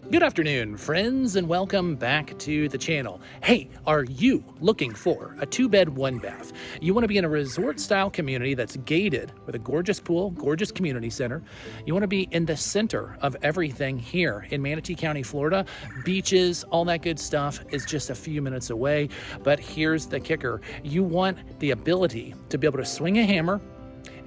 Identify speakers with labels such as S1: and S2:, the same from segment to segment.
S1: Good afternoon, friends, and welcome back to the channel. Hey, are you looking for a 2-bed, 1-bath? You want to be in a resort-style community that's gated with a gorgeous pool, gorgeous community center. You want to be in the center of everything here in Manatee County, Florida. Beaches, all that good stuff is just a few minutes away. But here's the kicker. You want the ability to be able to swing a hammer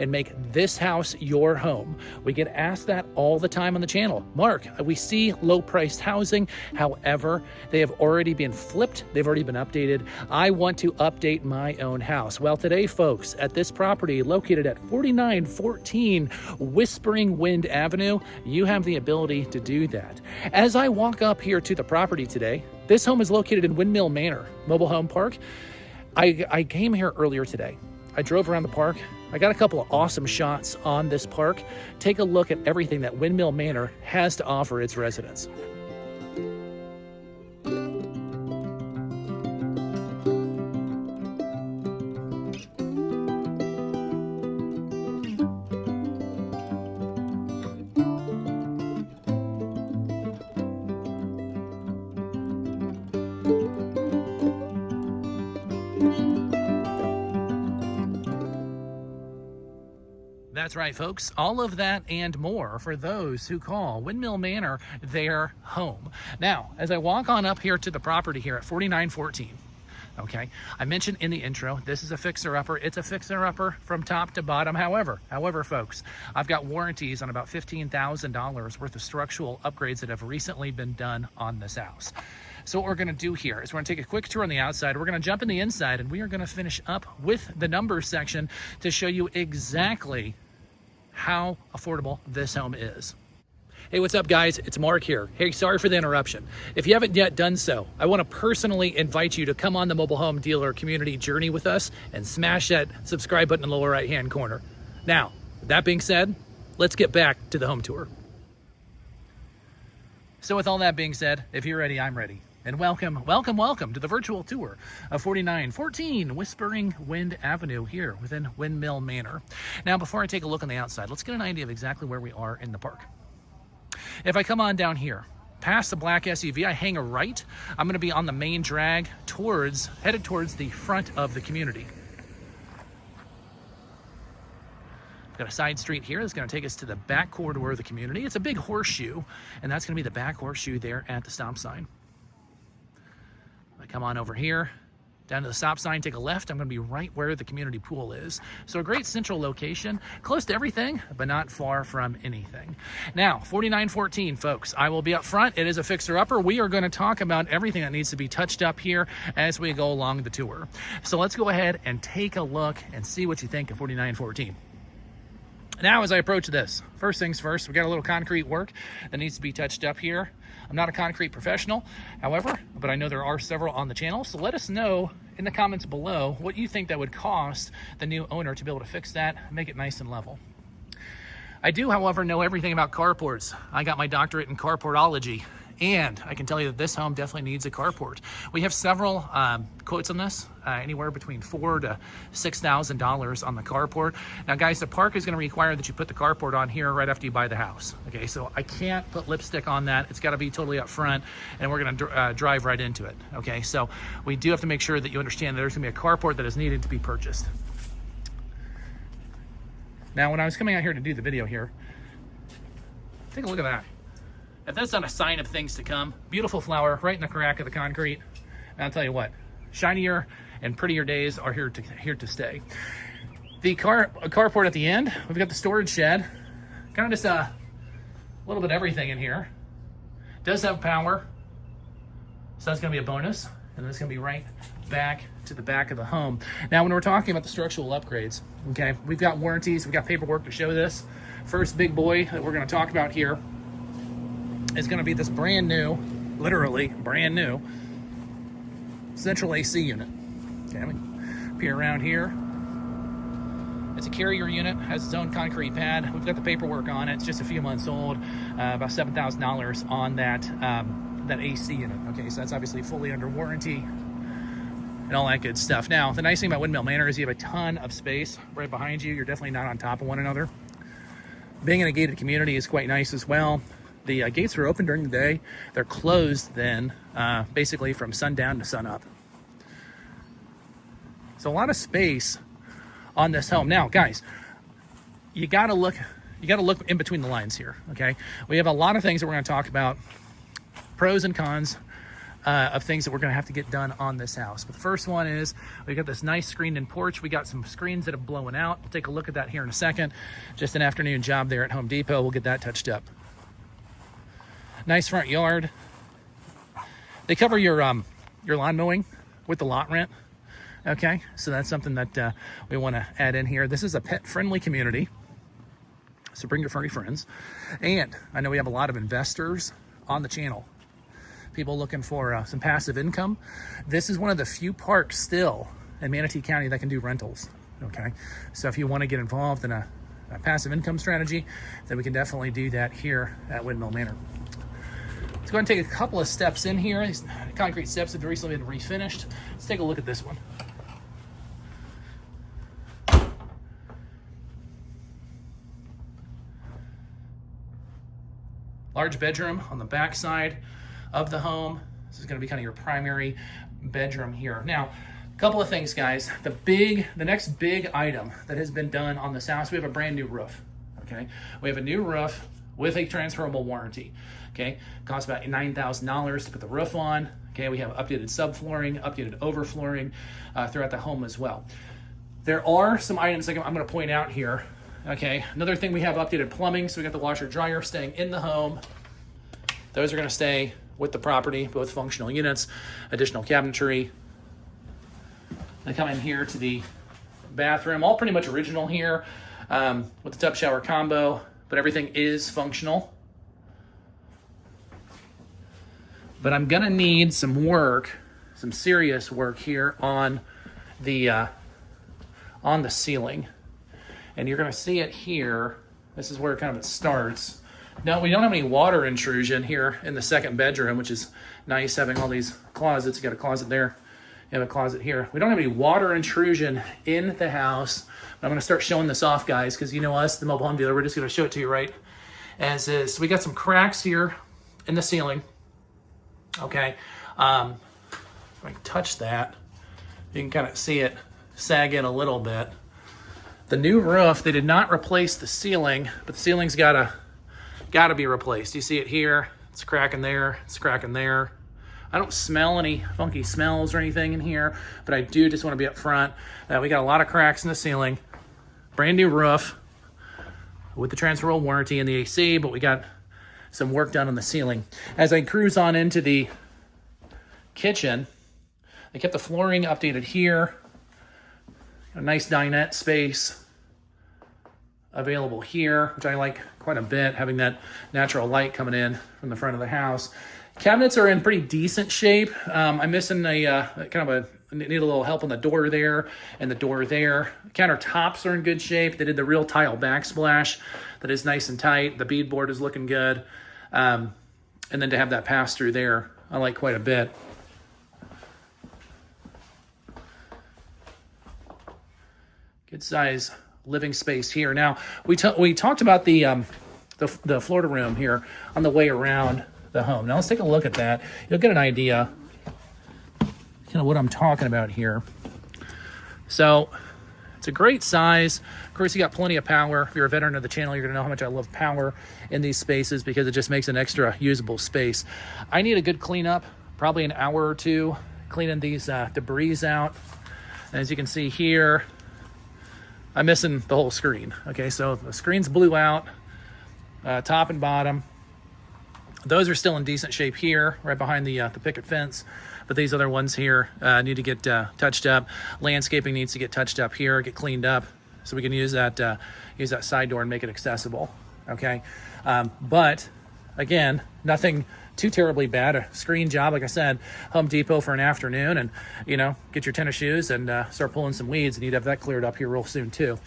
S1: and make this house your home. We get asked that all the time on the channel. Mark, we see low-priced housing. However, they have already been flipped. They've already been updated. I want to update my own house. Well, today, folks, at this property located at 4914 Whispering Wind Avenue, you have the ability to do that. As I walk up here to the property today, this home is located in Windmill Manor Mobile Home Park. I came here earlier today. I drove around the park. I got a couple of awesome shots on this park. Take a look at everything that Windmill Manor has to offer its residents. That's right, folks. All of that and more for those who call Windmill Manor their home. Now, as I walk on up here to the property here at 4914, okay, I mentioned in the intro, this is a fixer-upper. It's a fixer-upper from top to bottom. However, folks, I've got warranties on about $15,000 worth of structural upgrades that have recently been done on this house. So what we're going to do here is we're going to take a quick tour on the outside. We're going to jump in the inside, and we are going to finish up with the numbers section to show you exactly how affordable this home is. Hey, what's up, guys? It's Mark here. Hey, sorry for the interruption. If you haven't yet done so, I want to personally invite you to come on the mobile home dealer community journey with us and smash that subscribe button in the lower right-hand corner. Now, with that being said, let's get back to the home tour. So with all that being said, if you're ready, I'm ready. And welcome to the virtual tour of 4914 Whispering Wind Avenue here within Windmill Manor. Now, before I take a look on the outside, let's get an idea of exactly where we are in the park. If I come on down here, past the black SUV, I hang a right. I'm going to be on the main drag headed towards the front of the community. Got a side street here that's going to take us to the back corridor of the community. It's a big horseshoe, and that's going to be the back horseshoe there at the stop sign. I come on over here, down to the stop sign, take a left. I'm going to be right where the community pool is. So a great central location, close to everything, but not far from anything. Now, 4914, folks, I will be up front. It is a fixer-upper. We are going to talk about everything that needs to be touched up here as we go along the tour. So let's go ahead and take a look and see what you think of 4914. Now, as I approach this, first things first, we got a little concrete work that needs to be touched up here. I'm not a concrete professional, however, but I know there are several on the channel. So let us know in the comments below what you think that would cost the new owner to be able to fix that, make it nice and level. I do, however, know everything about carports. I got my doctorate in carportology, and I can tell you that this home definitely needs a carport. We have several quotes on this, anywhere between $4,000 to $6,000 on the carport. Now, guys, the park is going to require that you put the carport on here right after you buy the house. Okay, so I can't put lipstick on that. It's got to be totally up front, and we're going to drive right into it. Okay, so we do have to make sure that you understand that there's going to be a carport that is needed to be purchased. Now, when I was coming out here to do the video here, take a look at that. If that's not a sign of things to come, beautiful flower right in the crack of the concrete. And I'll tell you what, shinier and prettier days are here to stay. The carport at the end, we've got the storage shed. Kind of just a little bit of everything in here. Does have power, so that's going to be a bonus. And that's going to be right back to the back of the home. Now, when we're talking about the structural upgrades, okay, we've got warranties, we've got paperwork to show this. First big boy that we're going to talk about here is going to be this brand new, literally brand new, central AC unit. Okay, we peer around here. It's a carrier unit, has its own concrete pad. We've got the paperwork on it. It's just a few months old, about $7,000 on that AC unit. Okay, so that's obviously fully under warranty and all that good stuff. Now, the nice thing about Windmill Manor is you have a ton of space right behind you. You're definitely not on top of one another. Being in a gated community is quite nice as well. The gates are open during the day. They're closed then, basically from sundown to sunup. So a lot of space on this home. Now, guys, you got to look in between the lines here, okay? We have a lot of things that we're going to talk about, pros and cons of things that we're going to have to get done on this house. But the first one is we got this nice screened-in porch. We got some screens that have blown out. We'll take a look at that here in a second. Just an afternoon job there at Home Depot. We'll get that touched up. Nice front yard. They cover your lawn mowing with the lot rent. Okay, so that's something that we want to add in here. This is a pet-friendly community, so bring your furry friends. And I know we have a lot of investors on the channel, people looking for some passive income. This is one of the few parks still in Manatee County that can do rentals, okay? So if you want to get involved in a passive income strategy, then we can definitely do that here at Windmill Manor. Let's go ahead and take a couple of steps in here. These concrete steps have recently been refinished. Let's take a look at this one. Large bedroom on the back side of the home. This is going to be kind of your primary bedroom here. Now, a couple of things, guys. The next big item that has been done on this house, we have a brand new roof, okay? We have a new roof with a transferable warranty, okay? Costs about $9,000 to put the roof on, okay? We have updated subflooring, updated overflooring throughout the home as well. There are some items that I'm going to point out here. Okay, another thing, we have updated plumbing. So we got the washer dryer staying in the home. Those are going to stay with the property, both functional units, additional cabinetry. They come in here to the bathroom, all pretty much original here with the tub shower combo, but everything is functional. But I'm going to need some work, some serious work here on the ceiling. And you're going to see it here. This is where it starts. Now, we don't have any water intrusion here in the second bedroom, which is nice, having all these closets. You got a closet there, you have a closet here. We don't have any water intrusion in the house. But I'm going to start showing this off, guys, because you know us, the mobile home dealer, we're just going to show it to you right as is. So we got some cracks here in the ceiling. Okay. If I can touch that, you can kind of see it sag in a little bit. The new roof, they did not replace the ceiling, but the ceiling's gotta be replaced. You see it here, it's cracking there, it's cracking there. I don't smell any funky smells or anything in here, but I do just want to be up front that we got a lot of cracks in the ceiling. Brand new roof with the transferable warranty and the AC, but we got some work done on the ceiling. As I cruise on into the kitchen, they kept the flooring updated here. A nice dinette space available here, which I like quite a bit, having that natural light coming in from the front of the house. Cabinets are in pretty decent shape. I'm missing need a little help on the door there and the door there. Countertops are in good shape. They did the real tile backsplash that is nice and tight. The beadboard is looking good. And then to have that pass through there, I like quite a bit. Good size living space here. Now, we talked about the Florida room here on the way around the home. Now let's take a look at that. You'll get an idea kind of what I'm talking about here. So it's a great size. Of course, you got plenty of power. If you're a veteran of the channel, you're gonna know how much I love power in these spaces because it just makes an extra usable space. I need a good cleanup, probably an hour or two, cleaning these debris out. And as you can see here, I'm missing the whole screen. Okay, so the screens blew out, top and bottom. Those are still in decent shape here, right behind the picket fence. But these other ones here need to get touched up. Landscaping needs to get touched up here, get cleaned up, so we can use that side door and make it accessible. Okay, but again, nothing too terribly bad. A screen job, like I said, Home Depot for an afternoon, and get your tennis shoes and start pulling some weeds, and you'd have that cleared up here real soon too.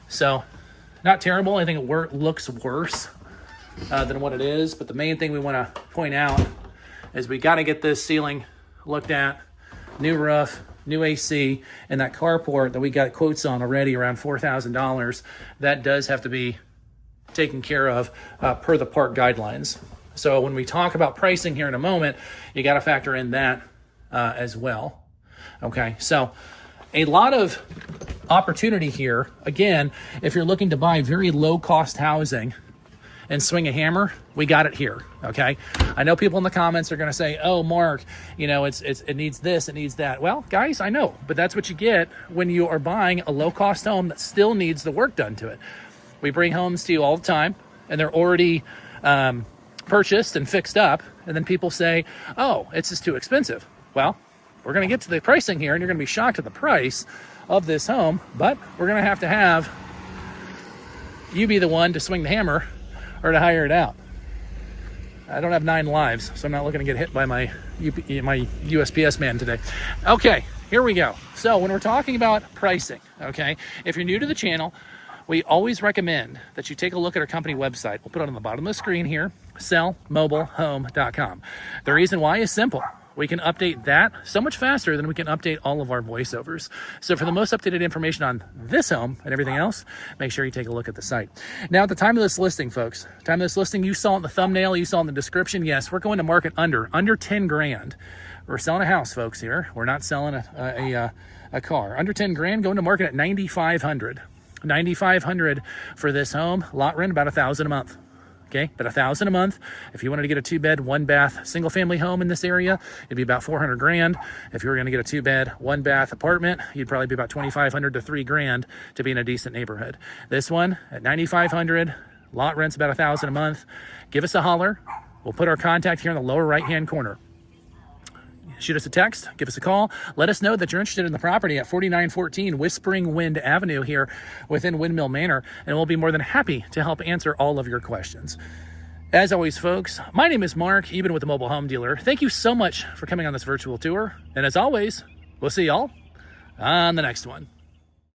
S1: So not terrible. I think it looks worse than what it is, but the main thing we want to point out is we got to get this ceiling looked at. New roof, new AC, and that carport that we got quotes on already around $4,000. That does have to be taken care of per the park guidelines. So when we talk about pricing here in a moment, you got to factor in that as well. Okay, so a lot of opportunity here. Again, if you're looking to buy very low cost housing and swing a hammer, we got it here. Okay, I know people in the comments are going to say, oh, Mark, you know, it needs this, it needs that. Well, guys, I know, but that's what you get when you are buying a low cost home that still needs the work done to it. We bring homes to you all the time, and they're already purchased and fixed up, and then people say, oh, it's just too expensive. Well, we're going to get to the pricing here, and you're going to be shocked at the price of this home, but we're going to have you be the one to swing the hammer or to hire it out. I don't have 9 lives, so I'm not looking to get hit by my USPS man today. Okay, here we go. So when we're talking about pricing, okay, if you're new to the channel, we always recommend that you take a look at our company website. We'll put it on the bottom of the screen here, themobilehomedealer.com. The reason why is simple. We can update that so much faster than we can update all of our voiceovers. So for the most up-to-date information on this home and everything else, make sure you take a look at the site. Now, at the time of this listing, folks, you saw it in the thumbnail, you saw it in the description. Yes, we're going to market under 10 grand. We're selling a house, folks, here. We're not selling a car. Under 10 grand, going to market at 9,500. 9,500 for this home. Lot rent about $1,000 a month. Okay, but $1,000 a month. If you wanted to get a 2-bed, 1-bath, single-family home in this area, it'd be about 400 grand. If you were going to get a 2-bed, 1-bath apartment, you'd probably be about 2,500 to 3 grand to be in a decent neighborhood. This one at 9,500, lot rent's about $1,000 a month. Give us a holler. We'll put our contact here in the lower right-hand corner. Shoot us a text, give us a call. Let us know that you're interested in the property at 4914 Whispering Wind Avenue here within Windmill Manor, and we'll be more than happy to help answer all of your questions. As always, folks, my name is Mark, even with the Mobile Home Dealer. Thank you so much for coming on this virtual tour. And as always, we'll see y'all on the next one.